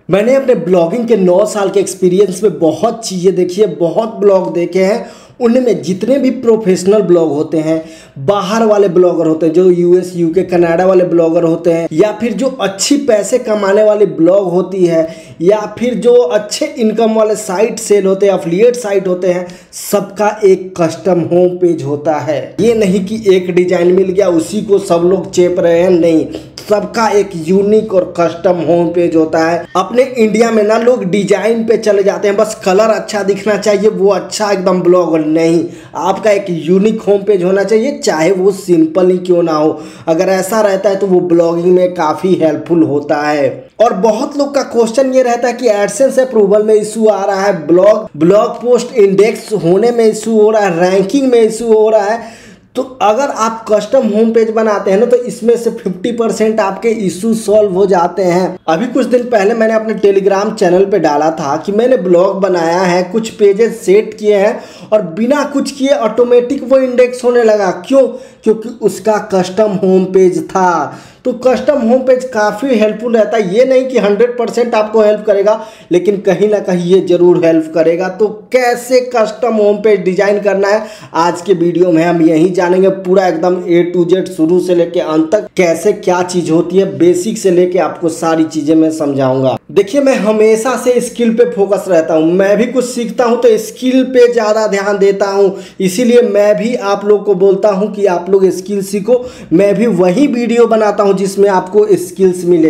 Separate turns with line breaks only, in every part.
मैंने अपने ब्लॉगिंग के 9 साल के एक्सपीरियंस में बहुत चीज़ें देखी है, बहुत ब्लॉग देखे हैं। उनमें जितने भी प्रोफेशनल ब्लॉग होते हैं, बाहर वाले ब्लॉगर होते हैं, जो यूएस यूके कनाडा वाले ब्लॉगर होते हैं, या फिर जो अच्छी पैसे कमाने वाली ब्लॉग होती है, या फिर जो अच्छे इनकम वाले साइट सेल होते हैं, एफिलिएट साइट होते हैं, सबका एक कस्टम होम पेज होता है। ये नहीं कि एक डिजाइन मिल गया उसी को सब लोग चेप रहे हैं, नहीं, सबका एक यूनिक और कस्टम होम पेज होता है। अपने इंडिया में ना लोग डिजाइन पे चले जाते हैं, बस कलर अच्छा दिखना चाहिए, वो अच्छा एकदम ब्लॉग नहीं, आपका एक यूनिक होम पेज होना चाहिए, चाहे वो सिंपल ही क्यों ना हो। अगर ऐसा रहता है तो वो ब्लॉगिंग में काफ़ी हेल्पफुल होता है। और बहुत लोग का क्वेश्चन ये रहता है कि एडसेंस अप्रूवल में इशू आ रहा है, ब्लॉग पोस्ट इंडेक्स होने में इशू हो रहा है, रैंकिंग में इशू हो रहा है। तो अगर आप कस्टम होम पेज बनाते हैं ना, तो इसमें से 50% आपके इशू सॉल्व हो जाते हैं। अभी कुछ दिन पहले मैंने अपने टेलीग्राम चैनल पे डाला था कि मैंने ब्लॉग बनाया है, कुछ पेजेस सेट किए हैं और बिना कुछ किए ऑटोमेटिक वो इंडेक्स होने लगा। क्यों? क्योंकि उसका कस्टम होम पेज था। तो कस्टम होम पेज काफ़ी हेल्पफुल रहता है। ये नहीं कि 100% आपको हेल्प करेगा, लेकिन कहीं ना कहीं ये जरूर हेल्प करेगा। तो कैसे कस्टम होम पेज डिजाइन करना है, आज के वीडियो में हम यही जानेंगे, पूरा एकदम A to Z शुरू से लेके अंत तक कैसे क्या चीज़ होती है, बेसिक से लेके आपको सारी चीज़ें मैं समझाऊंगा। देखिए, मैं हमेशा से स्किल पे फोकस रहता हूँ, मैं भी कुछ सीखता हूँ तो स्किल पे ज़्यादा ध्यान देता हूँ। इसीलिए मैं भी आप लोग को बोलता हूँ कि आप लोग स्किल सीखो। मैं भी वही वीडियो बनाता हूँ जिसमें आपको स्किल्स मिले।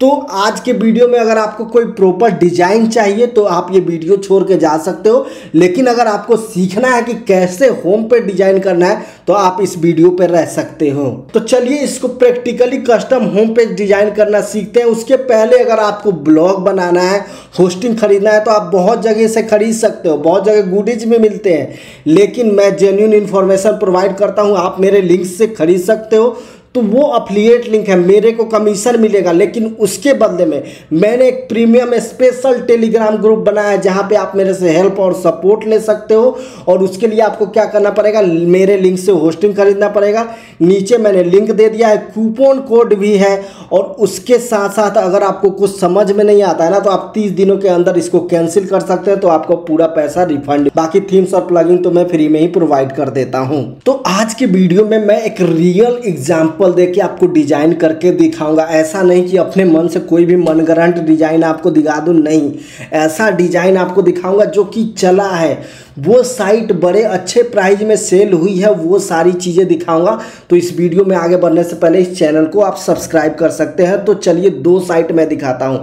तो आज के वीडियो में अगर आपको कोई प्रॉपर डिजाइन चाहिए तो आप ये वीडियो छोड़ के जा सकते हो, लेकिन अगर आपको सीखना है कि कैसे होम पे डिजाइन करना है तो आप इस वीडियो पे रह सकते हो। तो चलिए इसको practically custom home page design करना सीखते हैं। उसके पहले अगर आपको ब्लॉग बनाना है, होस्टिंग खरीदना है, तो आप बहुत जगह से खरीद सकते हो, बहुत जगह गुडीज भी मिलते हैं, लेकिन मैं जेन्युइन इन्फॉर्मेशन प्रोवाइड करता हूँ। आप मेरे लिंक से खरीद सकते हो, तो वो अफिलिएट लिंक है, मेरे को कमीशन मिलेगा, लेकिन उसके बदले में मैंने एक प्रीमियम स्पेशल टेलीग्राम ग्रुप बनाया है जहां पे आप मेरे से हेल्प और सपोर्ट ले सकते हो। और उसके लिए आपको क्या करना पड़ेगा, मेरे लिंक से होस्टिंग खरीदना पड़ेगा। नीचे मैंने लिंक दे दिया है, कूपन कोड भी है। और उसके साथ साथ अगर आपको कुछ समझ में नहीं आता है ना, तो आप 30 दिनों के अंदर इसको कैंसिल कर सकते हैं, तो आपको पूरा पैसा रिफंड। बाकी थीम्स और प्लगइन तो मैं फ्री में ही प्रोवाइड कर देता हूँ। तो आज के वीडियो में मैं एक रियल एग्जाम्पल देके आपको डिजाइन करके दिखाऊंगा। ऐसा नहीं कि अपने मन से कोई भी मनगढ़ंत डिजाइन आपको दिखा दूं, नहीं, ऐसा डिजाइन आपको दिखाऊंगा जो कि चला है, वो साइट बड़े अच्छे प्राइस में सेल हुई है, वो सारी चीज़ें दिखाऊंगा। तो इस वीडियो में आगे बढ़ने से पहले इस चैनल को आप सब्सक्राइब कर सकते हैं। तो चलिए 2 साइट मैं दिखाता हूं।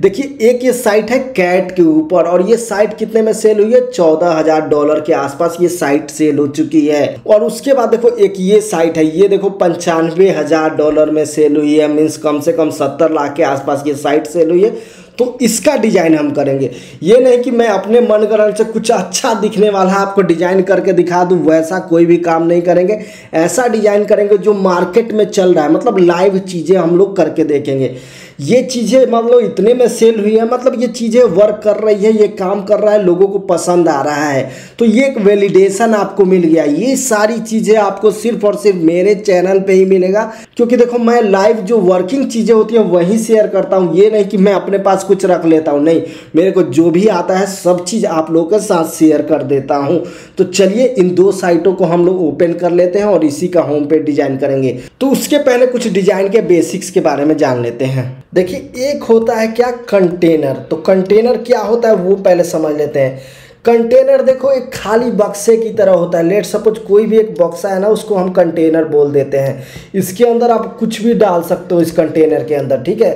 देखिए, एक ये साइट है कैट के ऊपर, और ये साइट कितने में सेल हुई है, $14,000 के आसपास ये साइट सेल हो चुकी है। और उसके बाद देखो एक ये साइट है, ये देखो $95,000 में सेल हुई है, मीन्स कम से कम 70 लाख के आसपास ये साइट सेल हुई है। तो इसका डिजाइन हम करेंगे। ये नहीं कि मैं अपने मनगढ़ंत से कुछ अच्छा दिखने वाला आपको डिजाइन करके दिखा दूं, वैसा कोई भी काम नहीं करेंगे। ऐसा डिजाइन करेंगे जो मार्केट में चल रहा है, मतलब लाइव चीजें हम लोग करके देखेंगे। ये चीजें मतलब इतने में सेल हुई है, मतलब ये चीजें वर्क कर रही है, ये काम कर रहा है, लोगों को पसंद आ रहा है, तो ये एक वैलिडेशन आपको मिल गया। ये सारी चीजें आपको सिर्फ और सिर्फ मेरे चैनल पे ही मिलेगा, क्योंकि देखो मैं लाइव जो वर्किंग चीजें होती हैं वही शेयर करता हूँ। ये नहीं कि मैं अपने पास कुछ रख लेता हूँ, नहीं, मेरे को जो भी आता है सब चीज आप लोगों के साथ शेयर कर देता हूँ। तो चलिए इन 2 साइटों को हम लोग ओपन कर लेते हैं और इसी का होम पेज डिजाइन करेंगे। तो उसके पहले कुछ डिजाइन के बेसिक्स के बारे में जान लेते हैं। देखिए, एक होता है क्या, कंटेनर। तो कंटेनर क्या होता है वो पहले समझ लेते हैं। कंटेनर देखो एक खाली बक्से की तरह होता है। लेट सपोज कोई भी एक बक्सा है ना, उसको हम कंटेनर बोल देते हैं। इसके अंदर आप कुछ भी डाल सकते हो इस कंटेनर के अंदर, ठीक है।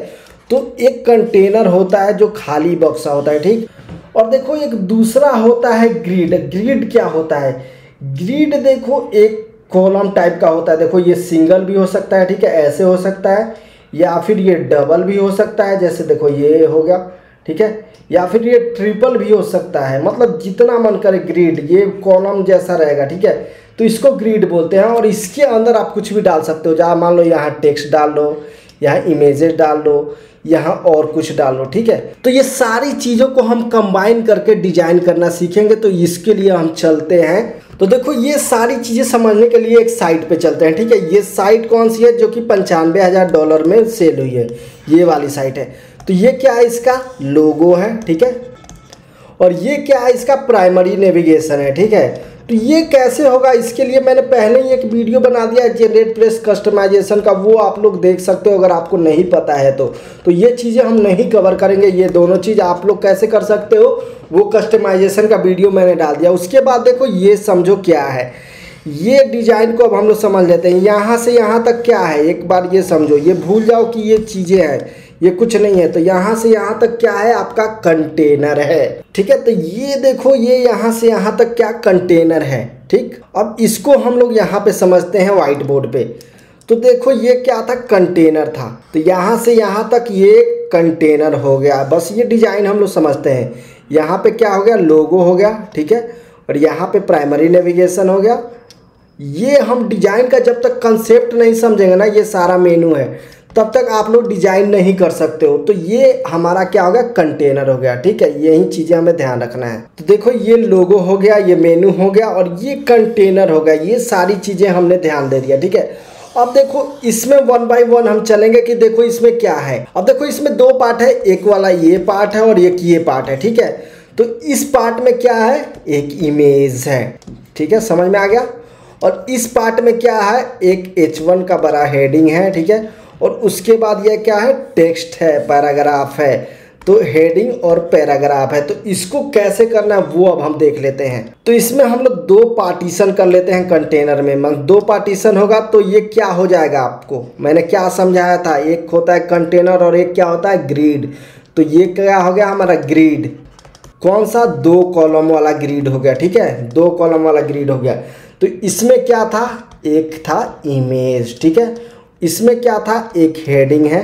तो एक कंटेनर होता है जो खाली बक्सा होता है, ठीक। और देखो एक दूसरा होता है ग्रिड। ग्रिड क्या होता है, ग्रिड देखो एक कॉलम टाइप का होता है। देखो ये सिंगल भी हो सकता है, ठीक है, ऐसे हो सकता है, या फिर ये डबल भी हो सकता है, जैसे देखो ये हो गया, ठीक है, या फिर ये ट्रिपल भी हो सकता है। मतलब जितना मन करे ग्रिड, ये कॉलम जैसा रहेगा, ठीक है। तो इसको ग्रिड बोलते हैं। और इसके अंदर आप कुछ भी डाल सकते हो, जहाँ मान लो यहाँ टेक्स्ट डाल लो, यहाँ इमेजेस डाल लो, यहाँ और कुछ डाल लो, ठीक है। तो ये सारी चीज़ों को हम कंबाइन करके डिजाइन करना सीखेंगे, तो इसके लिए हम चलते हैं। तो देखो ये सारी चीज़ें समझने के लिए एक साइट पे चलते हैं, ठीक है। ये साइट कौन सी है, जो कि $95,000 में सेल हुई है, ये वाली साइट है। तो तो ये क्या है, इसका लोगो है, ठीक है। और ये क्या है, इसका प्राइमरी नेविगेशन है, ठीक है। तो ये कैसे होगा, इसके लिए मैंने पहले ही एक वीडियो बना दिया है जनरेट प्रेस कस्टमाइजेशन का, वो आप लोग देख सकते हो अगर आपको नहीं पता है तो ये चीज़ें हम नहीं कवर करेंगे। ये दोनों चीज़ आप लोग कैसे कर सकते हो वो कस्टमाइजेशन का वीडियो मैंने डाल दिया। उसके बाद देखो ये समझो क्या है, ये डिज़ाइन को अब हम लोग समझ लेते हैं। यहाँ से यहाँ तक क्या है, एक बार ये समझो, ये भूल जाओ कि ये चीज़ें हैं, ये कुछ नहीं है। तो यहाँ से यहाँ तक क्या है, आपका कंटेनर है, ठीक है। तो ये देखो, ये यहाँ से यहाँ तक क्या कंटेनर है, ठीक। अब इसको हम लोग यहाँ पे समझते हैं व्हाइट बोर्ड पे। तो देखो ये क्या था, कंटेनर था। तो यहाँ से यहाँ तक ये कंटेनर हो गया, बस ये डिज़ाइन हम लोग समझते हैं। यहाँ पे क्या हो गया, लोगो हो गया, ठीक है। और यहाँ पे प्राइमरी नेविगेशन हो गया। ये हम डिज़ाइन का जब तक कंसेप्ट नहीं समझेंगे ना, ये सारा मेनू है, तब तक आप लोग डिज़ाइन नहीं कर सकते हो। तो ये हमारा क्या हो गया, कंटेनर हो गया, ठीक है। यही चीज़ें हमें ध्यान रखना है। तो देखो ये लोगो हो गया, ये मेनू हो गया और ये कंटेनर हो गया। ये सारी चीज़ें हमने ध्यान दे दिया, ठीक है। अब देखो इसमें 1 बाय 1 हम चलेंगे कि देखो इसमें क्या है। अब देखो इसमें 2 पार्ट है, एक वाला ये पार्ट है और एक ये पार्ट है, ठीक है। तो इस पार्ट में क्या है, एक इमेज है, ठीक है, समझ में आ गया। और इस पार्ट में क्या है, एक H1 का बड़ा हेडिंग है, ठीक है। और उसके बाद ये क्या है, टेक्स्ट है, पैराग्राफ है। तो हेडिंग और पैराग्राफ है। तो इसको कैसे करना है वो अब हम देख लेते हैं। तो इसमें हम लोग 2 पार्टीशन कर लेते हैं कंटेनर में। 2 पार्टीशन होगा तो ये क्या हो जाएगा, आपको मैंने क्या समझाया था, एक होता है कंटेनर और एक क्या होता है, ग्रिड। तो ये क्या हो गया हमारा, ग्रिड। कौन सा, 2 कॉलम वाला ग्रिड हो गया, ठीक है, 2 कॉलम वाला ग्रिड हो गया। तो इसमें क्या था, एक था इमेज, ठीक है। इसमें क्या था, एक हेडिंग है,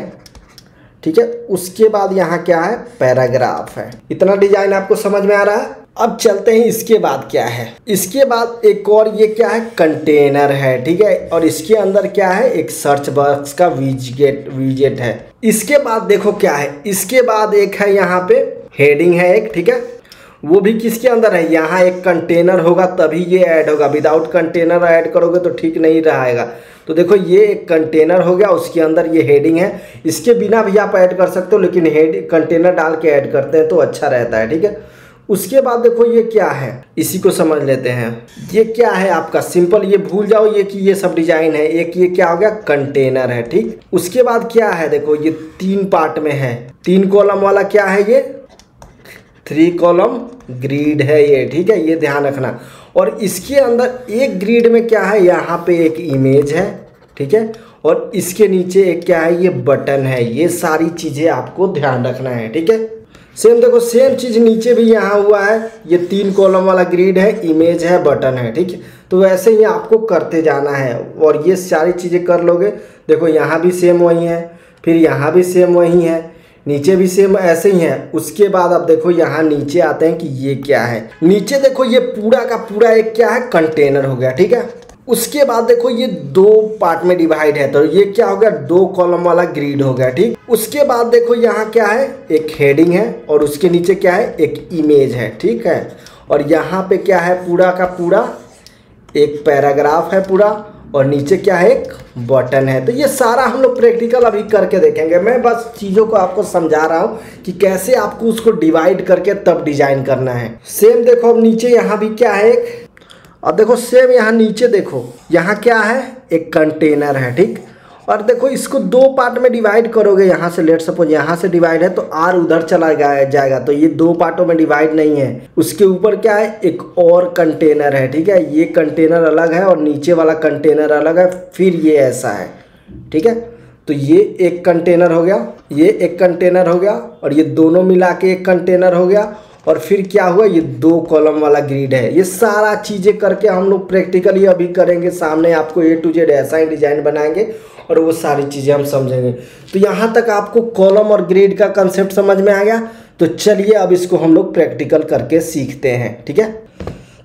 ठीक है। उसके बाद यहाँ क्या है, पैराग्राफ है। इतना डिजाइन आपको समझ में आ रहा है। अब चलते हैं इसके बाद क्या है। इसके बाद एक और ये क्या है, कंटेनर है, ठीक है। और इसके अंदर क्या है, एक सर्च बॉक्स का विजेट है। इसके बाद देखो क्या है, इसके बाद एक है यहाँ पे हेडिंग है एक, ठीक है। वो भी किसके अंदर है, यहाँ एक कंटेनर होगा तभी ये ऐड होगा। विदाउट कंटेनर ऐड करोगे तो ठीक नहीं रहेगा। तो देखो ये एक कंटेनर हो गया, उसके अंदर ये हेडिंग है। इसके बिना भी आप ऐड कर सकते हो, लेकिन कंटेनर डाल के ऐड करते हैं तो अच्छा रहता है, ठीक है। उसके बाद देखो ये क्या है, इसी को समझ लेते हैं। ये क्या है आपका, सिंपल, ये भूल जाओ ये कि ये सब डिजाइन है। एक ये क्या हो गया, कंटेनर है, ठीक। उसके बाद क्या है, देखो ये 3 पार्ट में है। 3 कॉलम वाला क्या है, ये 3 कॉलम ग्रिड है ये, ठीक है, ये ध्यान रखना। और इसके अंदर एक ग्रिड में क्या है, यहाँ पे एक इमेज है, ठीक है। और इसके नीचे एक क्या है, ये बटन है। ये सारी चीज़ें आपको ध्यान रखना है, ठीक है। सेम देखो, सेम चीज़ नीचे भी यहाँ हुआ है। ये 3 कॉलम वाला ग्रिड है, इमेज है, बटन है, ठीक है। तो वैसे ही आपको करते जाना है और ये सारी चीज़ें कर लोगे। देखो यहाँ भी सेम वही है, फिर यहाँ भी सेम वही है, नीचे भी सेम ऐसे ही है। उसके बाद अब देखो यहाँ नीचे आते हैं कि ये क्या है। नीचे देखो ये पूरा का पूरा एक क्या है, कंटेनर हो गया, ठीक है। उसके बाद देखो ये 2 पार्ट में डिवाइड है, तो ये क्या हो गया, 2 कॉलम वाला ग्रिड हो गया, ठीक। उसके बाद देखो यहाँ क्या है, एक हेडिंग है और उसके नीचे क्या है, एक इमेज है, ठीक है। और यहाँ पे क्या है, पूरा का पूरा एक पैराग्राफ है पूरा, और नीचे क्या है, एक बटन है। तो ये सारा हम लोग प्रैक्टिकल अभी करके देखेंगे। मैं बस चीज़ों को आपको समझा रहा हूँ कि कैसे आपको उसको डिवाइड करके तब डिजाइन करना है। सेम देखो अब नीचे यहाँ भी क्या है, एक, अब देखो सेम यहाँ नीचे देखो, यहाँ क्या है, एक कंटेनर है, ठीक। और देखो इसको 2 पार्ट में डिवाइड करोगे। यहाँ से लेट सपोज यहाँ से डिवाइड है तो आर उधर चला जाएगा, तो ये 2 पार्टों में डिवाइड नहीं है। उसके ऊपर क्या है, एक और कंटेनर है, ठीक है। ये कंटेनर अलग है और नीचे वाला कंटेनर अलग है, फिर ये ऐसा है, ठीक है। तो ये एक कंटेनर हो गया, ये एक कंटेनर हो गया, और ये दोनों मिला के एक कंटेनर हो गया। और फिर क्या हुआ, ये 2 कॉलम वाला ग्रिड है। ये सारा चीज़ें करके हम लोग प्रैक्टिकली अभी करेंगे। सामने आपको A to Z ऐसा ही डिजाइन बनाएंगे और वो सारी चीज़ें हम समझेंगे। तो यहाँ तक आपको कॉलम और ग्रिड का कंसेप्ट समझ में आ गया। तो चलिए अब इसको हम लोग प्रैक्टिकल करके सीखते हैं, ठीक है।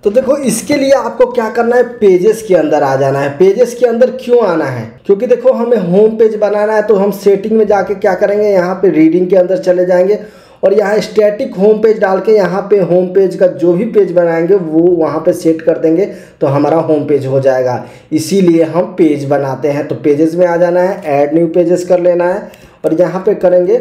तो देखो इसके लिए आपको क्या करना है, पेजेस के अंदर आ जाना है। पेजेस के अंदर क्यों आना है, क्योंकि देखो हमें होम पेज बनाना है। तो हम सेटिंग में जाके क्या करेंगे, यहाँ पे रीडिंग के अंदर चले जाएंगे और यहाँ स्टैटिक होम पेज डाल के यहाँ पे होम पेज का जो भी पेज बनाएंगे वो वहाँ पे सेट कर देंगे, तो हमारा होम पेज हो जाएगा। इसीलिए हम पेज बनाते हैं। तो पेजेस में आ जाना है, ऐड न्यू पेजेस कर लेना है और यहाँ पे करेंगे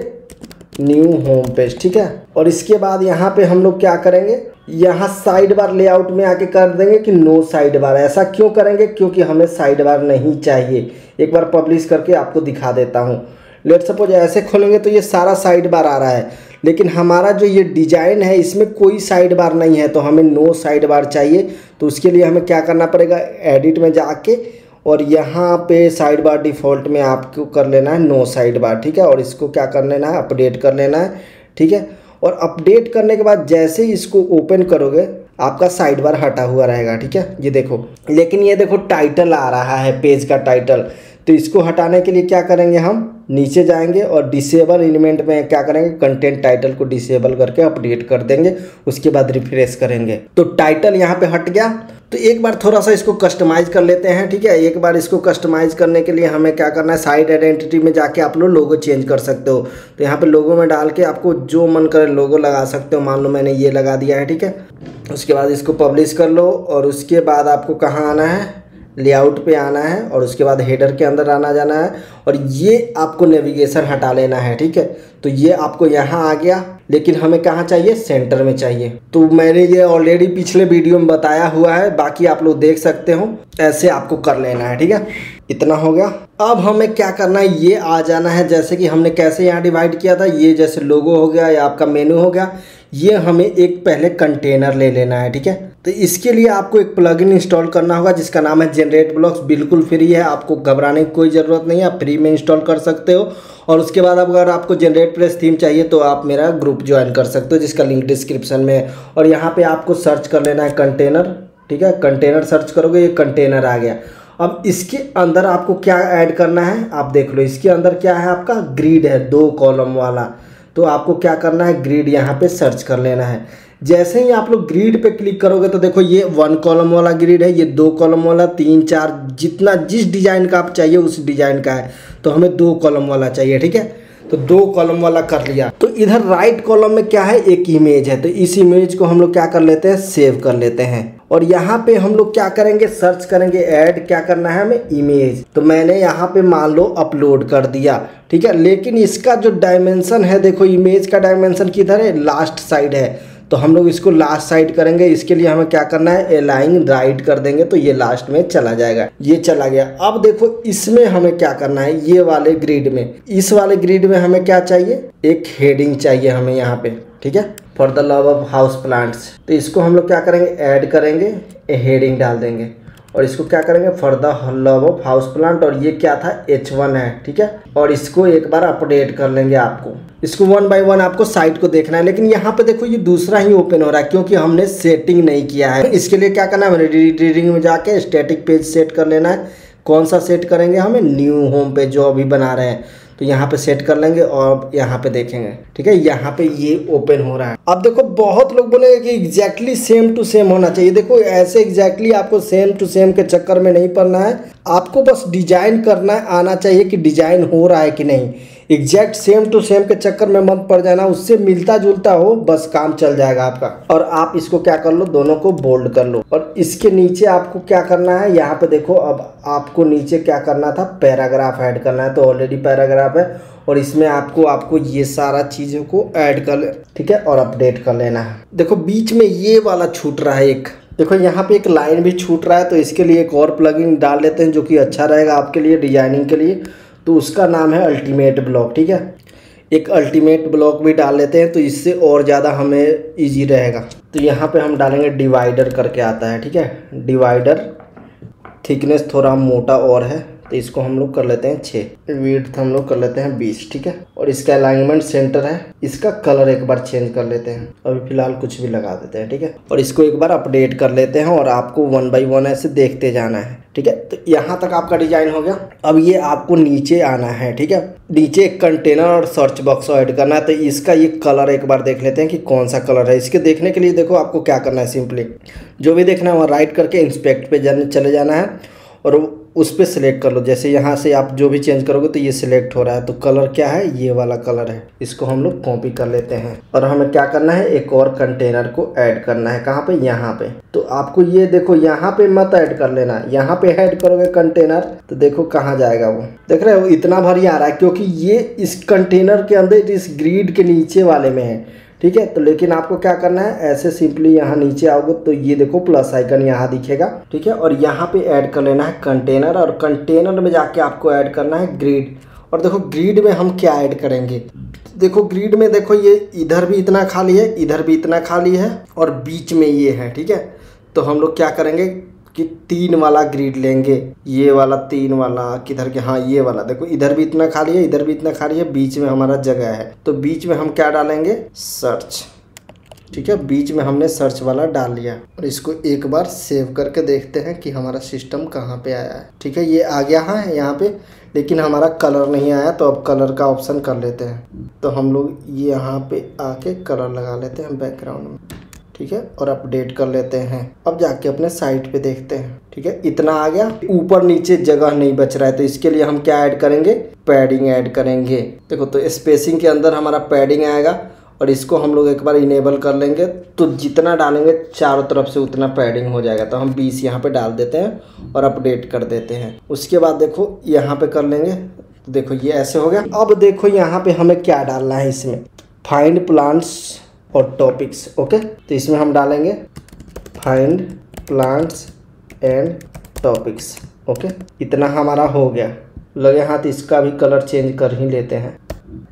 न्यू होम पेज, ठीक है। और इसके बाद यहाँ पे हम लोग क्या करेंगे, यहाँ साइड बार लेआउट में आके कर देंगे कि नो साइड बार। ऐसा क्यों करेंगे, क्योंकि हमें साइड बार नहीं चाहिए। एक बार पब्लिश करके आपको दिखा देता हूँ। लेट सपोज ऐसे खोलेंगे तो ये सारा साइड बार आ रहा है, लेकिन हमारा जो ये डिजाइन है इसमें कोई साइड बार नहीं है, तो हमें नो साइड बार चाहिए। तो उसके लिए हमें क्या करना पड़ेगा, एडिट में जाके और यहाँ पे साइड बार डिफ़ॉल्ट में आपको कर लेना है नो साइड बार, ठीक है। और इसको क्या कर लेना है, अपडेट कर लेना है, ठीक है। और अपडेट करने के बाद जैसे ही इसको ओपन करोगे आपका साइड बार हटा हुआ रहेगा, ठीक है। ये देखो, लेकिन ये देखो टाइटल आ रहा है, पेज का टाइटल। तो इसको हटाने के लिए क्या करेंगे, हम नीचे जाएंगे और डिसेबल एलिमेंट में क्या करेंगे, कंटेंट टाइटल को डिसेबल करके अपडेट कर देंगे। उसके बाद रिफ्रेश करेंगे तो टाइटल यहाँ पे हट गया। तो एक बार थोड़ा सा इसको कस्टमाइज कर लेते हैं, ठीक है। एक बार इसको कस्टमाइज करने के लिए हमें क्या करना है, साइड आइडेंटिटी में जाके आप लोगो चेंज कर सकते हो। तो यहाँ पे लोगो में डाल के आपको जो मन करे लोगो लगा सकते हो। मान लो मैंने ये लगा दिया है, ठीक है। उसके बाद इसको पब्लिश कर लो और उसके बाद आपको कहाँ आना है, लेआउट पे आना है और उसके बाद हेडर के अंदर आना जाना है और ये आपको नेविगेशन हटा लेना है, ठीक है। तो ये आपको यहाँ आ गया, लेकिन हमें कहाँ चाहिए, सेंटर में चाहिए। तो मैंने ये ऑलरेडी पिछले वीडियो में बताया हुआ है, बाकी आप लोग देख सकते हो। ऐसे आपको कर लेना है, ठीक है। इतना हो गया। अब हमें क्या करना है, ये आ जाना है जैसे कि हमने कैसे यहाँ डिवाइड किया था। ये जैसे लोगो हो गया या आपका मेनू हो गया, ये हमें एक पहले कंटेनर ले लेना है, ठीक है। तो इसके लिए आपको एक प्लगइन इंस्टॉल करना होगा जिसका नाम है जनरेट ब्लॉक्स। बिल्कुल फ्री है, आपको घबराने की कोई ज़रूरत नहीं है, आप फ्री में इंस्टॉल कर सकते हो। और उसके बाद अगर आपको जनरेट प्रेस थीम चाहिए तो आप मेरा ग्रुप ज्वाइन कर सकते हो, जिसका लिंक डिस्क्रिप्शन में है। और यहाँ पे आपको सर्च कर लेना है कंटेनर, ठीक है। कंटेनर सर्च करोगे, ये कंटेनर आ गया। अब इसके अंदर आपको क्या ऐड करना है, आप देख लो। इसके अंदर क्या है, आपका ग्रिड है 2 कॉलम वाला। तो आपको क्या करना है, ग्रिड यहाँ पे सर्च कर लेना है। जैसे ही आप लोग ग्रिड पे क्लिक करोगे तो देखो ये 1 कॉलम वाला ग्रिड है, ये 2 कॉलम वाला, 3, 4, जितना जिस डिज़ाइन का आप चाहिए उस डिज़ाइन का है। तो हमें 2 कॉलम वाला चाहिए, ठीक है। तो 2 कॉलम वाला कर लिया। तो इधर राइट कॉलम में क्या है, एक इमेज है। तो इस इमेज को हम लोग क्या कर लेते हैं, सेव कर लेते हैं। और यहाँ पे हम लोग क्या करेंगे, सर्च करेंगे, ऐड क्या करना है हमें, इमेज। तो मैंने यहाँ पे मान लो अपलोड कर दिया, ठीक है। लेकिन इसका जो डायमेंशन है, देखो इमेज का डायमेंशन किधर है, लास्ट साइड है। तो हम लोग इसको लास्ट साइड करेंगे। इसके लिए हमें क्या करना है, अलाइन राइट कर देंगे तो ये लास्ट में चला जाएगा। ये चला गया। अब देखो इसमें हमें क्या करना है, ये वाले ग्रिड में, इस वाले ग्रिड में हमें क्या चाहिए, एक हेडिंग चाहिए हमें यहाँ पे, ठीक है। For the love of house plants. तो इसको हम लोग क्या करेंगे, ऐड करेंगे, हेडिंग डाल देंगे और इसको क्या करेंगे, for the love of house plant. और ये क्या था, H1 है, ठीक है। और इसको एक बार अपडेट कर लेंगे। आपको इसको 1 बाय 1 आपको साइट को देखना है। लेकिन यहाँ पे देखो ये दूसरा ही ओपन हो रहा है क्योंकि हमने सेटिंग नहीं किया है। इसके लिए क्या करना है, रीडिंग में जाके स्टैटिक पेज सेट कर लेना है। कौन सा सेट करेंगे, हमें न्यू होम पेज जो अभी बना रहे हैं। तो यहाँ पे सेट कर लेंगे और यहाँ पे देखेंगे, ठीक है। यहाँ पे ये ओपन हो रहा है। अब देखो बहुत लोग बोलेंगे कि एग्जैक्टली सेम टू सेम होना चाहिए। देखो ऐसे एग्जैक्टली आपको सेम टू सेम के चक्कर में नहीं पड़ना है। आपको बस डिजाइन करना आना चाहिए कि डिजाइन हो रहा है कि नहीं। एग्जैक्ट सेम टू सेम के चक्कर में मत पड़ जाना, उससे मिलता जुलता हो, बस काम चल जाएगा आपका। और आप इसको क्या कर लो, दोनों को बोल्ड कर लो। और इसके नीचे आपको क्या करना है, यहाँ पे देखो अब आपको नीचे क्या करना था, पैराग्राफ ऐड करना है। तो ऑलरेडी पैराग्राफ है और इसमें आपको ये सारा चीज़ों को ऐड कर ले, ठीक है। और अपडेट कर लेना है। देखो बीच में ये वाला छूट रहा है, एक देखो यहाँ पे एक लाइन भी छूट रहा है। तो इसके लिए एक और प्लगइन डाल लेते हैं जो कि अच्छा रहेगा आपके लिए डिजाइनिंग के लिए। तो उसका नाम है अल्टीमेट ब्लॉक, ठीक है। एक अल्टीमेट ब्लॉक भी डाल लेते हैं तो इससे और ज़्यादा हमें इजी रहेगा। तो यहाँ पे हम डालेंगे डिवाइडर करके आता है, ठीक है। डिवाइडर थिकनेस थोड़ा मोटा और है तो इसको हम लोग कर लेते हैं 6, विड्थ हम लोग कर लेते हैं 20, ठीक है। और इसका अलाइनमेंट सेंटर है। इसका कलर एक बार चेंज कर लेते हैं, अभी फिलहाल कुछ भी लगा देते हैं, ठीक है। और इसको एक बार अपडेट कर लेते हैं और आपको 1 बाय 1 ऐसे देखते जाना है, ठीक है। तो यहाँ तक आपका डिजाइन हो गया। अब ये आपको नीचे आना है, ठीक है। नीचे एक कंटेनर और सर्च बॉक्स ऐड करना है। तो इसका ये कलर एक बार देख लेते हैं कि कौन सा कलर है। इसके देखने के लिए देखो आपको क्या करना है, सिंपली जो भी देखना है वहाँ राइट करके इंस्पेक्ट पे चले जाना है और उस पर सिलेक्ट कर लो। जैसे यहाँ से आप जो भी चेंज करोगे तो ये सिलेक्ट हो रहा है, तो कलर क्या है, ये वाला कलर है। इसको हम लोग कॉपी कर लेते हैं और हमें क्या करना है, एक और कंटेनर को ऐड करना है। कहाँ पे, यहाँ पे। तो आपको ये देखो यहाँ पे मत ऐड कर लेना, यहाँ पे ऐड करोगे कंटेनर तो देखो कहाँ जाएगा वो, देख रहे हो इतना भारी आ रहा है, क्योंकि ये इस कंटेनर के अंदर इस ग्रिड के नीचे वाले में है, ठीक है। तो लेकिन आपको क्या करना है, ऐसे सिंपली यहाँ नीचे आओगे तो ये देखो प्लस आइकन यहाँ दिखेगा, ठीक है। और यहाँ पे ऐड कर लेना है कंटेनर, और कंटेनर में जाके आपको ऐड करना है ग्रिड। और देखो ग्रिड में हम क्या ऐड करेंगे, देखो ग्रिड में देखो ये इधर भी इतना खाली है, इधर भी इतना खाली है और बीच में ये है, ठीक है। तो हम लोग क्या करेंगे कि 3 वाला ग्रिड लेंगे, ये वाला 3 वाला किधर के, हाँ ये वाला, देखो इधर भी इतना खाली है, इधर भी इतना खाली है, बीच में हमारा जगह है। तो बीच में हम क्या डालेंगे, सर्च, ठीक है। बीच में हमने सर्च वाला डाल लिया और इसको एक बार सेव करके देखते हैं कि हमारा सिस्टम कहाँ पे आया है, ठीक है। ये आ गया है यहाँ पे, लेकिन हमारा कलर नहीं आया, तो अब कलर का ऑप्शन कर लेते हैं। तो हम लोग यहाँ पे आके कलर लगा लेते हैं बैकग्राउंड में, ठीक है, और अपडेट कर लेते हैं। अब जाके अपने साइट पे देखते हैं, ठीक है। इतना आ गया, ऊपर नीचे जगह नहीं बच रहा है, तो इसके लिए हम क्या ऐड करेंगे, पैडिंग ऐड करेंगे। देखो तो स्पेसिंग के अंदर हमारा पैडिंग आएगा और इसको हम लोग एक बार इनेबल कर लेंगे, तो जितना डालेंगे चारों तरफ से उतना पैडिंग हो जाएगा। तो हम 20 यहाँ पे डाल देते हैं और अपडेट कर देते हैं। उसके बाद देखो यहाँ पे कर लेंगे, तो देखो ये ऐसे हो गया। अब देखो यहाँ पे हमें क्या डालना है, इसमें फाइंड प्लांट्स और टॉपिक्स, ओके। तो इसमें हम डालेंगे find plants and topics, okay. इतना हमारा हो गया, लगे हाथ इसका भी कलर चेंज कर ही लेते हैं।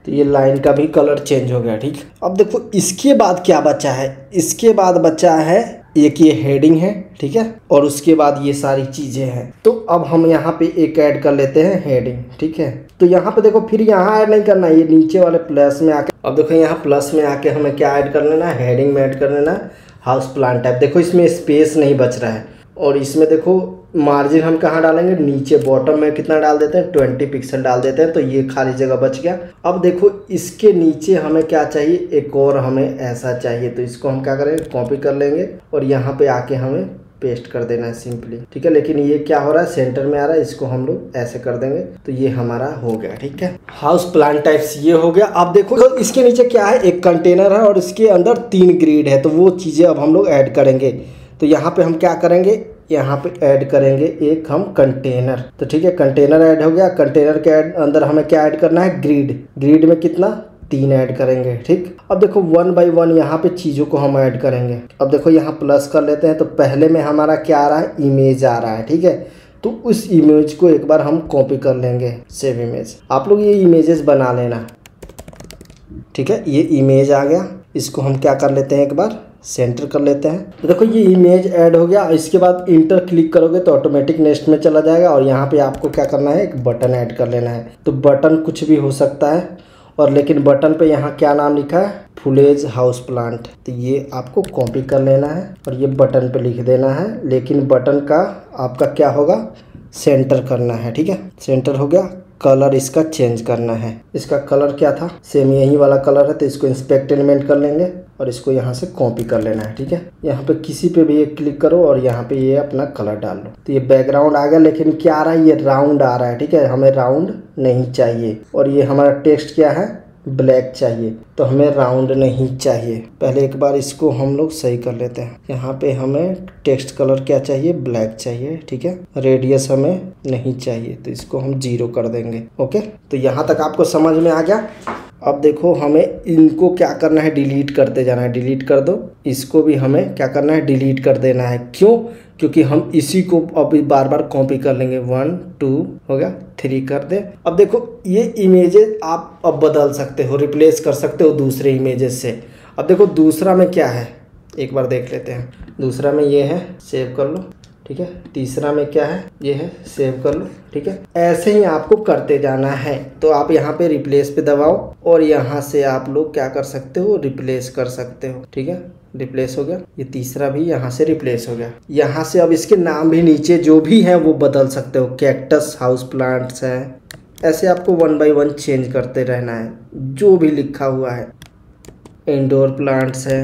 तो ये लाइन का भी कलर चेंज हो गया, ठीक। अब देखो इसके बाद क्या बचा है, इसके बाद बचा है एक ये हेडिंग है, ठीक है, और उसके बाद ये सारी चीज़ें हैं। तो अब हम यहाँ पे एक ऐड कर लेते हैं हेडिंग, ठीक है। तो यहाँ पे देखो फिर यहाँ ऐड नहीं करना, ये नीचे वाले प्लस में आके, अब देखो यहाँ प्लस में आके हमें क्या ऐड कर लेना है, हेडिंग में ऐड कर लेना है हाउस प्लांट टाइप। देखो इसमें स्पेस नहीं बच रहा है, और इसमें देखो मार्जिन हम कहाँ डालेंगे, नीचे बॉटम में कितना डाल देते हैं, 20 पिक्सल डाल देते हैं, तो ये खाली जगह बच गया। अब देखो इसके नीचे हमें क्या चाहिए, एक और हमें ऐसा चाहिए, तो इसको हम क्या करेंगे, कॉपी कर लेंगे और यहाँ पे आके हमें पेस्ट कर देना है सिंपली, ठीक है। लेकिन ये क्या हो रहा है, सेंटर में आ रहा है, इसको हम लोग ऐसे कर देंगे, तो ये हमारा हो गया, ठीक है। हाउस प्लांट टाइप्स ये हो गया। अब देखो तो इसके नीचे क्या है, एक कंटेनर है और इसके अंदर 3 ग्रिड है, तो वो चीज़ें अब हम लोग ऐड करेंगे। तो यहाँ पे हम क्या करेंगे, यहाँ पे ऐड करेंगे एक हम कंटेनर, तो ठीक है, कंटेनर ऐड हो गया। कंटेनर के अंदर हमें क्या ऐड करना है, ग्रिड। ग्रिड में कितना, 3 ऐड करेंगे, ठीक। अब देखो 1 बाई 1 यहाँ पे चीज़ों को हम ऐड करेंगे। अब देखो यहाँ प्लस कर लेते हैं, तो पहले में हमारा क्या आ रहा है, इमेज आ रहा है, ठीक है। तो उस इमेज को एक बार हम कॉपी कर लेंगे, सेव इमेज। आप लोग ये इमेजेस बना लेना, ठीक है। ये इमेज आ गया, इसको हम क्या कर लेते हैं, एक बार सेंटर कर लेते हैं। तो देखो ये इमेज ऐड हो गया। इसके बाद इंटर क्लिक करोगे तो ऑटोमेटिक नेक्स्ट में चला जाएगा, और यहाँ पे आपको क्या करना है, एक बटन ऐड कर लेना है। तो बटन कुछ भी हो सकता है, और लेकिन बटन पे यहाँ क्या नाम लिखा है, फुलेज हाउस प्लांट, तो ये आपको कॉपी कर लेना है और ये बटन पे लिख देना है। लेकिन बटन का आपका क्या होगा, सेंटर करना है, ठीक है। सेंटर हो गया। कलर इसका चेंज करना है, इसका कलर क्या था, सेम यही वाला कलर है, तो इसको इंस्पेक्ट एलिमेंट कर लेंगे और इसको यहाँ से कॉपी कर लेना है, ठीक है। यहाँ पे किसी पे भी एक क्लिक करो और यहाँ पे ये अपना कलर डाल लो। तो ये बैकग्राउंड आ गया, लेकिन क्या आ रहा है, ये राउंड आ रहा है, ठीक है। हमें राउंड नहीं चाहिए। और ये हमारा टेक्स्ट क्या है, ब्लैक चाहिए, तो हमें राउंड नहीं चाहिए। पहले एक बार इसको हम लोग सही कर लेते हैं। यहाँ पे हमें टेक्स्ट कलर क्या चाहिए, ब्लैक चाहिए, ठीक है। रेडियस हमें नहीं चाहिए, तो इसको हम 0 कर देंगे, ओके। तो यहाँ तक आपको समझ में आ गया। अब देखो हमें इनको क्या करना है, डिलीट करते जाना है। डिलीट कर दो, इसको भी हमें क्या करना है, डिलीट कर देना है। क्यों, क्योंकि हम इसी को अभी बार बार कॉपी कर लेंगे। 1 2 हो गया, 3 कर दे। अब देखो ये इमेजेस आप अब बदल सकते हो, रिप्लेस कर सकते हो दूसरे इमेजेस से। अब देखो दूसरा में क्या है, एक बार देख लेते हैं। दूसरा में ये है, सेव कर लो, ठीक है। तीसरा में क्या है, ये है, सेव कर लो, ठीक है। ऐसे ही आपको करते जाना है। तो आप यहाँ पे रिप्लेस पे दबाओ और यहाँ से आप लोग क्या कर सकते हो, रिप्लेस कर सकते हो, ठीक है। रिप्लेस हो गया। ये तीसरा भी यहाँ से रिप्लेस हो गया। यहाँ से अब इसके नाम भी नीचे जो भी है वो बदल सकते हो। कैक्टस हाउस प्लांट्स है, ऐसे आपको 1 बाई 1 चेंज करते रहना है जो भी लिखा हुआ है। इंडोर प्लांट्स है,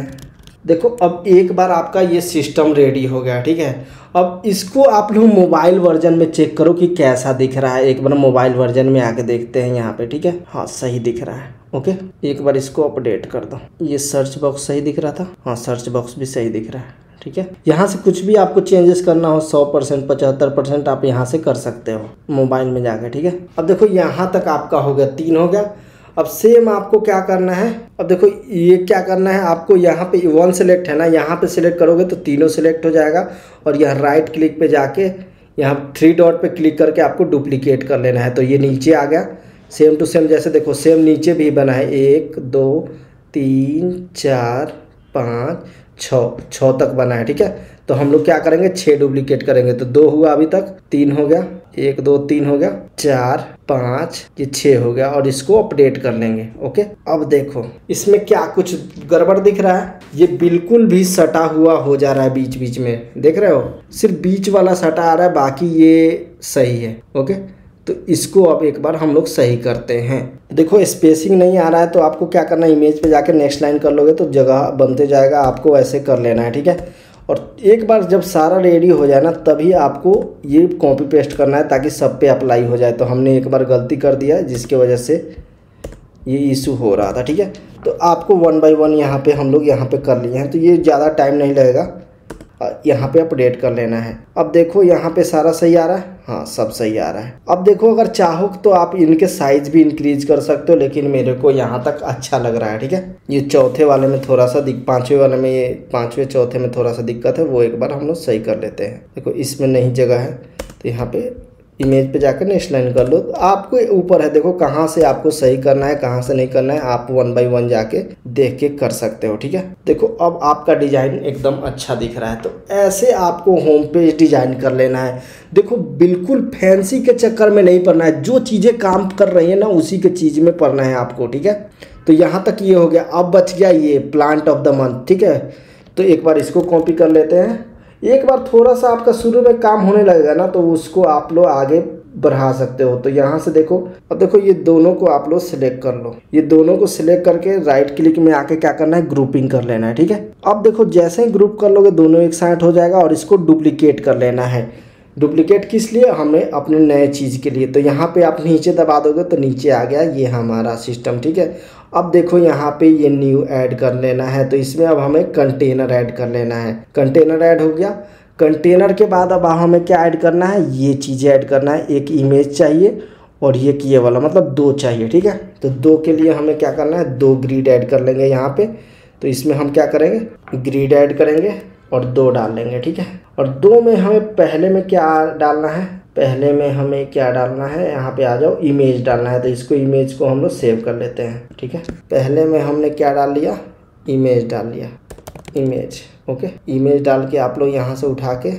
देखो अब एक बार आपका ये सिस्टम रेडी हो गया, ठीक है। अब इसको आप लोग मोबाइल वर्जन में चेक करो कि कैसा दिख रहा है। एक बार मोबाइल वर्जन में आके देखते हैं यहाँ पे, ठीक है। हाँ सही दिख रहा है, ओके। एक बार इसको अपडेट कर दो। ये सर्च बॉक्स सही दिख रहा था, हाँ सर्च बॉक्स भी सही दिख रहा है, ठीक है। यहाँ से कुछ भी आपको चेंजेस करना हो 100% 75% आप यहाँ से कर सकते हो मोबाइल में जाके, ठीक है। अब देखो यहाँ तक आपका हो गया, 3 हो गया। अब सेम आपको क्या करना है, अब देखो ये क्या करना है आपको, यहाँ पे 1 सेलेक्ट है ना, यहाँ पे सिलेक्ट करोगे तो तीनों सिलेक्ट हो जाएगा। और यहाँ राइट क्लिक पे जाके यहाँ 3 डॉट पे क्लिक करके आपको डुप्लीकेट कर लेना है। तो ये नीचे आ गया सेम टू सेम, जैसे देखो सेम नीचे भी बना है 1 2 3 4 5 6 तक बना है, ठीक है। तो हम लोग क्या करेंगे 6 डुप्लीकेट करेंगे। तो 2 हुआ अभी तक, 3 हो गया, 1 2 3 हो गया, 4 5 ये 6 हो गया। और इसको अपडेट कर लेंगे, ओके। अब देखो इसमें क्या कुछ गड़बड़ दिख रहा है, ये बिल्कुल भी सटा हुआ हो जा रहा है बीच बीच में, देख रहे हो, सिर्फ बीच वाला सटा आ रहा है, बाकी ये सही है, ओके। तो इसको अब एक बार हम लोग सही करते हैं। देखो स्पेसिंग नहीं आ रहा है तो आपको क्या करना है, इमेज पे जाके नेक्स्ट लाइन कर लोगे तो जगह बनते जाएगा, आपको ऐसे कर लेना है, ठीक है। और एक बार जब सारा रेडी हो जाए ना तभी आपको ये कॉपी पेस्ट करना है ताकि सब पे अप्लाई हो जाए। तो हमने एक बार गलती कर दिया जिसकी वजह से ये इशू हो रहा था, ठीक है। तो आपको 1 बाय 1 यहाँ पे हम लोग यहाँ पे कर लिए हैं, तो ये ज़्यादा टाइम नहीं लगेगा, यहाँ पे अपडेट कर लेना है। अब देखो यहाँ पे सारा सही आ रहा है, हाँ सब सही आ रहा है। अब देखो अगर चाहो तो आप इनके साइज भी इंक्रीज कर सकते हो, लेकिन मेरे को यहाँ तक अच्छा लग रहा है, ठीक है। ये चौथे वाले में थोड़ा सा 5वें वाले में, ये 5वें चौथे में थोड़ा सा दिक्कत है, वो एक बार हम लोग सही कर लेते हैं। देखो इसमें नहीं जगह है तो यहाँ पे इमेज पे जाकर नेक्स्ट लाइन कर लो। तो आपको ऊपर है, देखो कहाँ से आपको सही करना है कहाँ से नहीं करना है, आप 1 बाय 1 जाके देख के कर सकते हो, ठीक है। देखो अब आपका डिजाइन एकदम अच्छा दिख रहा है। तो ऐसे आपको होम पेज डिजाइन कर लेना है। देखो बिल्कुल फैंसी के चक्कर में नहीं पड़ना है, जो चीज़ें काम कर रही है ना उसी के चीज़ में पढ़ना है आपको, ठीक है। तो यहाँ तक ये हो गया। अब बच गया ये प्लांट ऑफ द मंथ, ठीक है। तो एक बार इसको कॉपी कर लेते हैं। एक बार थोड़ा सा आपका शुरू में काम होने लगेगा ना तो उसको आप लोग आगे बढ़ा सकते हो। तो यहाँ से देखो, अब देखो ये दोनों को आप लोग सिलेक्ट कर लो। ये दोनों को सिलेक्ट करके राइट क्लिक में आके क्या करना है, ग्रुपिंग कर लेना है, ठीक है। अब देखो जैसे ही ग्रुप कर लोगे दोनों एक साथ हो जाएगा और इसको डुप्लीकेट कर लेना है। डुप्लीकेट किस लिए, हमें अपने नए चीज़ के लिए। तो यहाँ पे आप नीचे दबा दोगे तो नीचे आ गया ये हमारा सिस्टम, ठीक है। अब देखो यहाँ पे ये न्यू ऐड कर लेना है। तो इसमें अब हमें कंटेनर ऐड कर लेना है। कंटेनर ऐड हो गया। कंटेनर के बाद अब हमें क्या ऐड करना है, ये चीज़ें ऐड करना है। एक इमेज चाहिए और ये वाला मतलब 2 चाहिए, ठीक है। तो 2 के लिए हमें क्या करना है, 2 ग्रिड ऐड कर लेंगे यहाँ पे। तो इसमें हम क्या करेंगे, ग्रिड ऐड करेंगे और 2 डाल लेंगे, ठीक है। और 2 में हमें पहले में क्या डालना है, पहले में हमें क्या डालना है, यहाँ पे आ जाओ, इमेज डालना है। तो इसको इमेज को हम लोग सेव कर लेते हैं, ठीक है। पहले में हमने क्या डाल लिया, इमेज डाल लिया, इमेज, ओके। इमेज डाल के आप लोग यहाँ से उठा के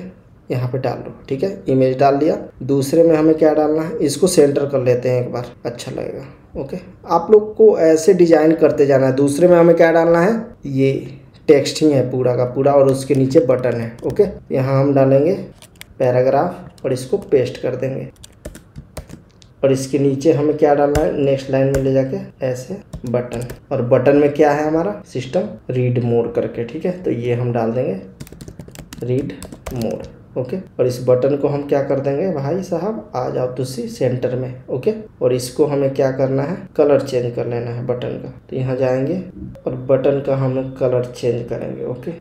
यहाँ पे डाल लो, ठीक है। इमेज डाल दिया। दूसरे में हमें क्या डालना है, इसको सेंटर कर लेते हैं एक बार, अच्छा लगेगा, ओके। आप लोग को ऐसे डिजाइन करते जाना है। दूसरे में हमें क्या डालना है, ये टेक्स्ट ही है पूरा का पूरा और उसके नीचे बटन है, ओके। यहाँ हम डालेंगे पैराग्राफ और इसको पेस्ट कर देंगे। और इसके नीचे हमें क्या डालना है, नेक्स्ट लाइन में ले जाके ऐसे बटन। और बटन में क्या है हमारा सिस्टम, रीड मोड करके, ठीक है। तो ये हम डाल देंगे रीड मोड, ओके। और इस बटन को हम क्या कर देंगे, भाई साहब आ जाओ तुसी सेंटर में, ओके। और इसको हमें क्या करना है, कलर चेंज कर लेना है बटन का। तो यहाँ जाएंगे और बटन का हम कलर चेंज करेंगे, ओके।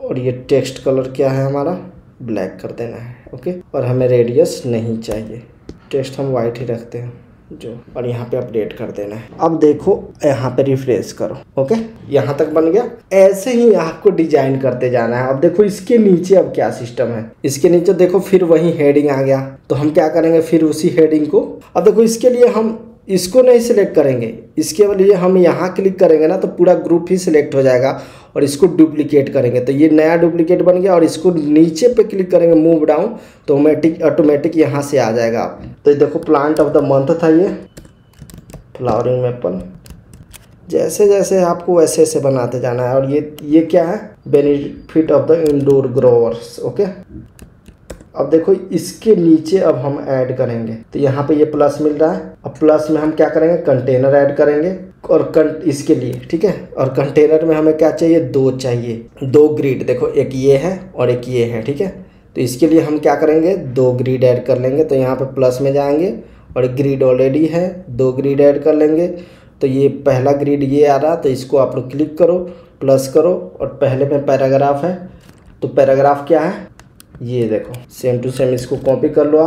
और ये टेक्स्ट कलर क्या है हमारा, ब्लैक कर देना है, ओके। और हमें रेडियस नहीं चाहिए, टेक्स्ट हम वाइट ही रखते हैं जो। और यहाँ पे अपडेट कर देना है। अब देखो यहाँ पे रिफ्रेश करो, ओके। यहाँ तक बन गया। ऐसे ही आपको डिजाइन करते जाना है। अब देखो इसके नीचे अब क्या सिस्टम है, इसके नीचे देखो फिर वही हेडिंग आ गया। तो हम क्या करेंगे, फिर उसी हेडिंग को, अब देखो इसके लिए हम इसको नहीं सिलेक्ट करेंगे, इसके लिए हम यहाँ क्लिक करेंगे ना तो पूरा ग्रुप ही सिलेक्ट हो जाएगा। और इसको डुप्लीकेट करेंगे तो ये नया डुप्लीकेट बन गया। और इसको नीचे पे क्लिक करेंगे मूव डाउन तो ऑटोमेटिक यहाँ से आ जाएगा। तो देखो प्लांट ऑफ द मंथ था ये, फ्लावरिंग मैपल। जैसे जैसे आपको वैसे वैसे बनाते जाना है। और ये क्या है, benefit of the indoor growers, okay. अब देखो इसके नीचे अब हम ऐड करेंगे। तो यहाँ पे ये प्लस मिल रहा है, अब प्लस में हम क्या करेंगे, कंटेनर ऐड करेंगे और इसके लिए, ठीक है। और कंटेनर में हमें क्या चाहिए, 2 चाहिए, 2 ग्रिड। देखो एक ये है और एक ये है, ठीक है। तो इसके लिए हम क्या करेंगे, 2 ग्रिड ऐड कर लेंगे। तो यहाँ पे प्लस में जाएंगे और एक ग्रिड ऑलरेडी है, 2 ग्रिड ऐड कर लेंगे। तो ये पहला ग्रिड ये आ रहा, तो इसको आप लोग क्लिक करो, प्लस करो और पहले में पैराग्राफ है। तो पैराग्राफ क्या है, ये देखो सेम टू सेम इसको कॉपी कर लो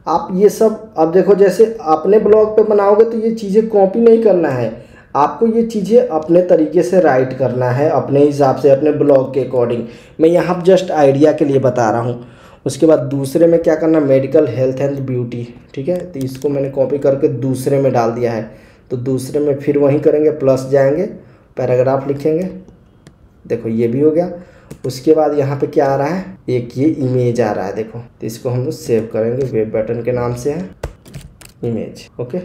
आप ये सब। अब देखो जैसे अपने ब्लॉग पे बनाओगे तो ये चीज़ें कॉपी नहीं करना है, आपको ये चीज़ें अपने तरीके से राइट करना है, अपने हिसाब से, अपने ब्लॉग के अकॉर्डिंग। मैं यहाँ जस्ट आइडिया के लिए बता रहा हूँ। उसके बाद दूसरे में क्या करना, मेडिकल हेल्थ एंड ब्यूटी, ठीक है। तो इसको मैंने कॉपी करके दूसरे में डाल दिया है। तो दूसरे में फिर वहीं करेंगे, प्लस जाएंगे, पैराग्राफ लिखेंगे। देखो ये भी हो गया। उसके बाद यहाँ पे क्या आ रहा है, एक ये इमेज आ रहा है, देखो। तो इसको हम लोग सेव करेंगे, वेब बटन के नाम से है इमेज, ओके।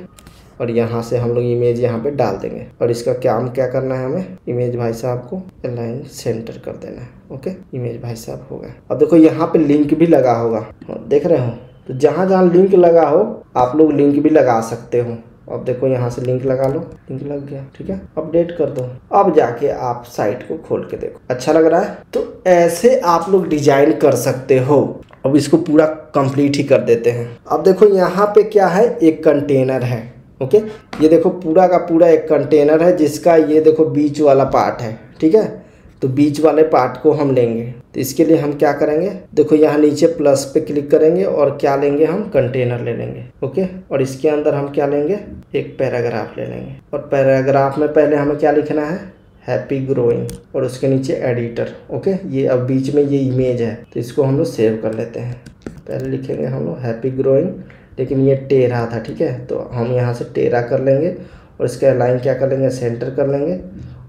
और यहाँ से हम लोग इमेज यहाँ पे डाल देंगे। और इसका क्या करना है, हमें इमेज भाई साहब को अलाइन सेंटर कर देना है, ओके। इमेज भाई साहब हो गया। अब देखो यहाँ पे लिंक भी लगा होगा, देख रहे हो। तो जहाँ जहाँ लिंक लगा हो आप लोग लिंक भी लगा सकते हो। अब देखो यहाँ से लिंक लगा लो, लिंक लग गया, ठीक है। अपडेट कर दो। अब जाके आप साइट को खोल के देखो, अच्छा लग रहा है। तो ऐसे आप लोग डिजाइन कर सकते हो। अब इसको पूरा कंप्लीट ही कर देते हैं। अब देखो यहाँ पे क्या है, एक कंटेनर है, ओके। ये देखो पूरा का पूरा एक कंटेनर है, जिसका ये देखो बीच वाला पार्ट है, ठीक है। तो बीच वाले पार्ट को हम लेंगे। तो इसके लिए हम क्या करेंगे, देखो यहाँ नीचे प्लस पे क्लिक करेंगे और क्या लेंगे, हम कंटेनर ले लेंगे, ओके। और इसके अंदर हम क्या लेंगे, एक पैराग्राफ ले लेंगे। और पैराग्राफ में पहले हमें क्या लिखना है, हैप्पी ग्रोइंग, और उसके नीचे एडिटर, ओके। ये अब बीच में ये इमेज है, तो इसको हम लोग सेव कर लेते हैं। पहले लिखेंगे हम लोग हैप्पी ग्रोइंग, लेकिन ये टेढ़ा था, ठीक है। तो हम यहाँ से टेढ़ा कर लेंगे और इसका लाइन क्या कर लेंगे, सेंटर कर लेंगे।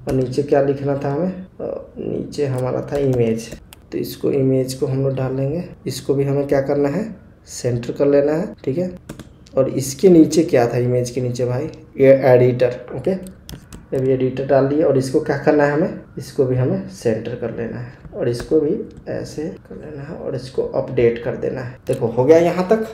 और नीचे क्या लिखना था हमें, नीचे हमारा था इमेज। तो इसको इमेज को हम लोग डाल लेंगे। इसको भी हमें क्या करना है, सेंटर कर लेना है, ठीक है। और इसके नीचे क्या था, इमेज के नीचे भाई, ये एडिटर, ओके। जब ये एडिटर डाल दिया और इसको क्या करना है, हमें इसको भी हमें सेंटर कर लेना है और इसको भी ऐसे कर लेना है और इसको अपडेट कर देना है। देखो हो गया यहाँ तक।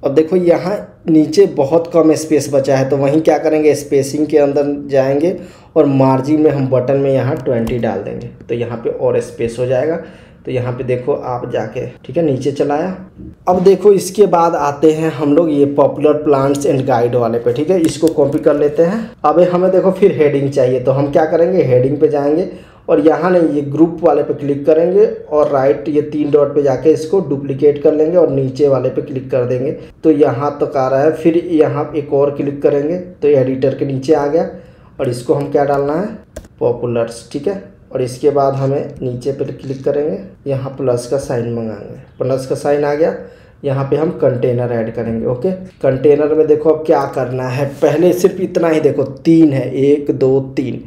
अब देखो यहाँ नीचे बहुत कम स्पेस बचा है, तो वहीं क्या करेंगे, स्पेसिंग के अंदर जाएंगे और मार्जिन में हम बटन में यहाँ 20 डाल देंगे। तो यहाँ पे और स्पेस हो जाएगा। तो यहाँ पे देखो आप जाके, ठीक है, नीचे चलाया। अब देखो इसके बाद आते हैं हम लोग ये पॉपुलर प्लांट्स एंड गाइड वाले पे, ठीक है। इसको कॉपी कर लेते हैं। अब हमें देखो फिर हेडिंग चाहिए, तो हम क्या करेंगे, हेडिंग पे जाएंगे और यहाँ नहीं, ये ग्रुप वाले पे क्लिक करेंगे और राइट ये 3 डॉट पे जाके इसको डुप्लीकेट कर लेंगे और नीचे वाले पे क्लिक कर देंगे। तो यहाँ तक आ रहा है। फिर यहाँ एक और क्लिक करेंगे तो एडिटर के नीचे आ गया और इसको हम क्या डालना है, पॉपुलर्स, ठीक है। और इसके बाद हमें नीचे पे क्लिक करेंगे, यहाँ प्लस का साइन मंगाएंगे, प्लस का साइन आ गया। यहाँ पे हम कंटेनर ऐड करेंगे, ओके। कंटेनर में देखो अब क्या करना है, पहले सिर्फ इतना ही, देखो 3 है, 1 2 3।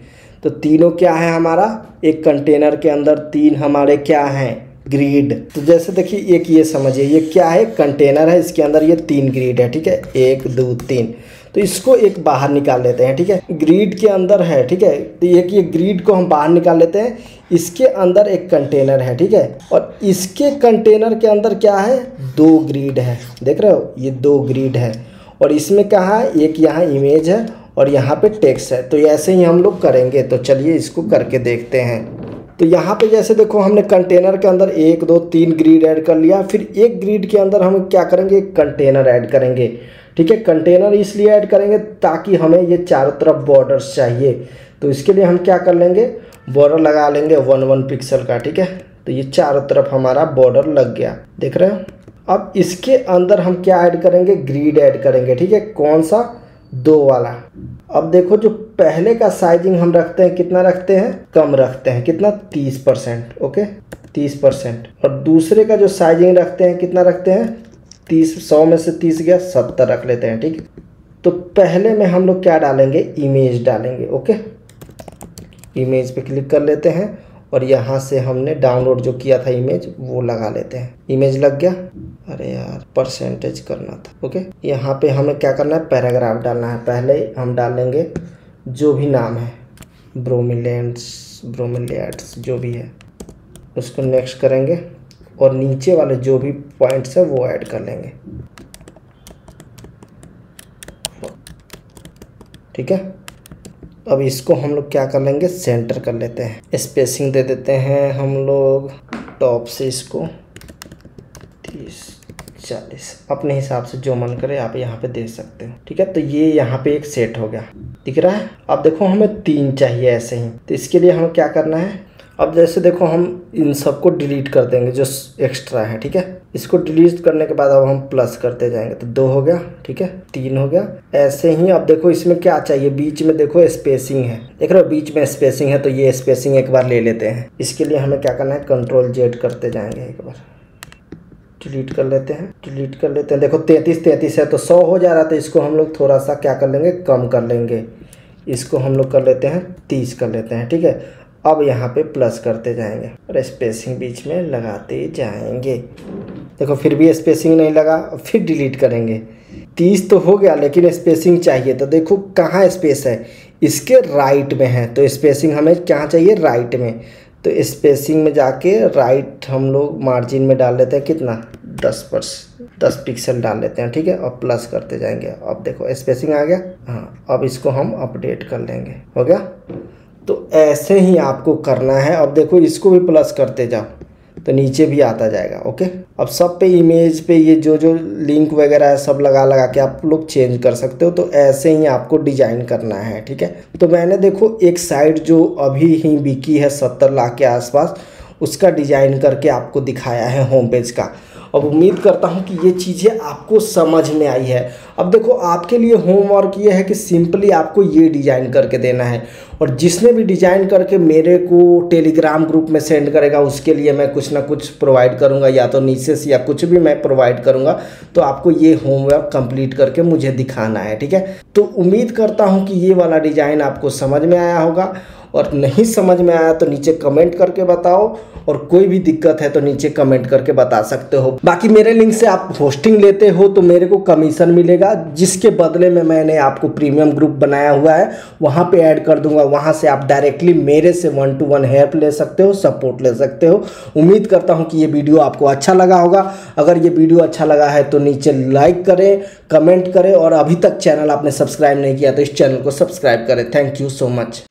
तो तीनों क्या है हमारा, एक कंटेनर के अंदर 3 हमारे क्या हैं, ग्रिड। तो जैसे देखिए एक ये समझिए, ये क्या है, कंटेनर है, इसके अंदर ये 3 ग्रिड है, ठीक है, 1 2 3। तो इसको एक बाहर निकाल लेते हैं, ठीक है। ग्रिड के अंदर है, ठीक है। तो एक ये ग्रिड को हम बाहर निकाल लेते हैं। इसके अंदर एक कंटेनर है, ठीक है। और इसके कंटेनर के अंदर क्या है, 2 ग्रिड है, देख रहे हो, ये 2 ग्रिड है। और इसमें क्या है, एक यहाँ इमेज है और यहाँ पे टेक्स्ट है। तो ऐसे ही हम लोग करेंगे। तो चलिए इसको करके देखते हैं। तो यहाँ पे जैसे देखो हमने कंटेनर के अंदर 1 2 3 ग्रिड ऐड कर लिया। फिर एक ग्रिड के अंदर हम क्या करेंगे, एक कंटेनर ऐड करेंगे, ठीक है। कंटेनर इसलिए ऐड करेंगे ताकि हमें ये चारों तरफ बॉर्डर्स चाहिए। तो इसके लिए हम क्या कर लेंगे, बॉर्डर लगा लेंगे 1 पिक्सल का, ठीक है। तो ये चारों तरफ हमारा बॉर्डर लग गया, देख रहे हो। अब इसके अंदर हम क्या ऐड करेंगे, ग्रिड ऐड करेंगे, ठीक है। कौन सा, 2 वाला। अब देखो जो पहले का साइजिंग हम रखते हैं, कितना रखते हैं, कम रखते हैं, कितना, 30%, ओके, 30%। और दूसरे का जो साइजिंग रखते हैं, कितना रखते हैं, 30, 100 में से 30 गया, 70 रख लेते हैं, ठीक है। तो पहले में हम लोग क्या डालेंगे, इमेज डालेंगे, ओके। इमेज पे क्लिक कर लेते हैं और यहाँ से हमने डाउनलोड जो किया था इमेज वो लगा लेते हैं। इमेज लग गया, अरे यार परसेंटेज करना था, ओके। यहाँ पे हमें क्या करना है, पैराग्राफ डालना है। पहले हम डालेंगे जो भी नाम है, ब्रोमिलियड्स जो भी है उसको नेक्स्ट करेंगे और नीचे वाले जो भी पॉइंट्स है वो ऐड कर लेंगे। ठीक है। अब इसको हम लोग क्या कर लेंगे, सेंटर कर लेते हैं। स्पेसिंग दे देते हैं हम लोग टॉप से इसको 30-40 अपने हिसाब से जो मन करे आप यहाँ पे दे सकते हो, ठीक है। तो ये यहाँ पे एक सेट हो गया, दिख रहा है। अब देखो हमें 3 चाहिए ऐसे ही, तो इसके लिए हमें क्या करना है, अब जैसे देखो हम इन सबको डिलीट कर देंगे जो एक्स्ट्रा है, ठीक है। इसको डिलीट करने के बाद अब हम प्लस करते जाएंगे, तो 2 हो गया, ठीक है, 3 हो गया, ऐसे ही। अब देखो इसमें क्या चाहिए, बीच में देखो स्पेसिंग है, देख रहे हो बीच में स्पेसिंग है, तो ये स्पेसिंग एक बार ले लेते हैं। इसके लिए हमें क्या करना है, Ctrl+Z करते जाएंगे, एक बार डिलीट कर लेते हैं, डिलीट कर लेते हैं। देखो 33 है तो 100 हो जा रहा था, इसको हम लोग थोड़ा सा क्या कर लेंगे, कम कर लेंगे। इसको हम लोग कर लेते हैं 30 कर लेते हैं, ठीक है। अब यहाँ पे प्लस करते जाएंगे और स्पेसिंग बीच में लगाते जाएंगे। देखो फिर भी स्पेसिंग नहीं लगा, फिर डिलीट करेंगे। 30 तो हो गया लेकिन स्पेसिंग चाहिए, तो देखो कहाँ स्पेस है, इसके राइट में है, तो स्पेसिंग हमें कहाँ चाहिए, राइट में। तो स्पेसिंग में जाके राइट हम लोग मार्जिन में डाल लेते हैं, कितना 10 पिक्सल डाल लेते हैं, ठीक है। और प्लस करते जाएंगे। अब देखो स्पेसिंग आ गया, हाँ। अब इसको हम अपडेट कर लेंगे, हो गया। तो ऐसे ही आपको करना है। अब देखो इसको भी प्लस करते जाओ तो नीचे भी आता जाएगा, ओके। अब सब पे इमेज पे ये जो लिंक वगैरह है सब लगा के आप लोग चेंज कर सकते हो। तो ऐसे ही आपको डिजाइन करना है, ठीक है। तो मैंने देखो एक साइड जो अभी ही बिकी है 70 लाख के आसपास, उसका डिजाइन करके आपको दिखाया है होम पेज का। अब उम्मीद करता हूँ कि ये चीज़ें आपको समझ में आई है। अब देखो आपके लिए होमवर्क ये है कि सिंपली आपको ये डिज़ाइन करके देना है, और जिसने भी डिज़ाइन करके मेरे को टेलीग्राम ग्रुप में सेंड करेगा उसके लिए मैं कुछ ना कुछ प्रोवाइड करूँगा, या तो नीचे से या कुछ भी मैं प्रोवाइड करूँगा। तो आपको ये होमवर्क कंप्लीट करके मुझे दिखाना है, ठीक है। तो उम्मीद करता हूँ कि ये वाला डिज़ाइन आपको समझ में आया होगा, और नहीं समझ में आया तो नीचे कमेंट करके बताओ, और कोई भी दिक्कत है तो नीचे कमेंट करके बता सकते हो। बाकी मेरे लिंक से आप होस्टिंग लेते हो तो मेरे को कमीशन मिलेगा, जिसके बदले में मैंने आपको प्रीमियम ग्रुप बनाया हुआ है, वहाँ पे ऐड कर दूंगा। वहाँ से आप डायरेक्टली मेरे से 1-to-1 हेल्प ले सकते हो, सपोर्ट ले सकते हो। उम्मीद करता हूँ कि ये वीडियो आपको अच्छा लगा होगा। अगर ये वीडियो अच्छा लगा है तो नीचे लाइक करें, कमेंट करें, और अभी तक चैनल आपने सब्सक्राइब नहीं किया तो इस चैनल को सब्सक्राइब करें। Thank you so much.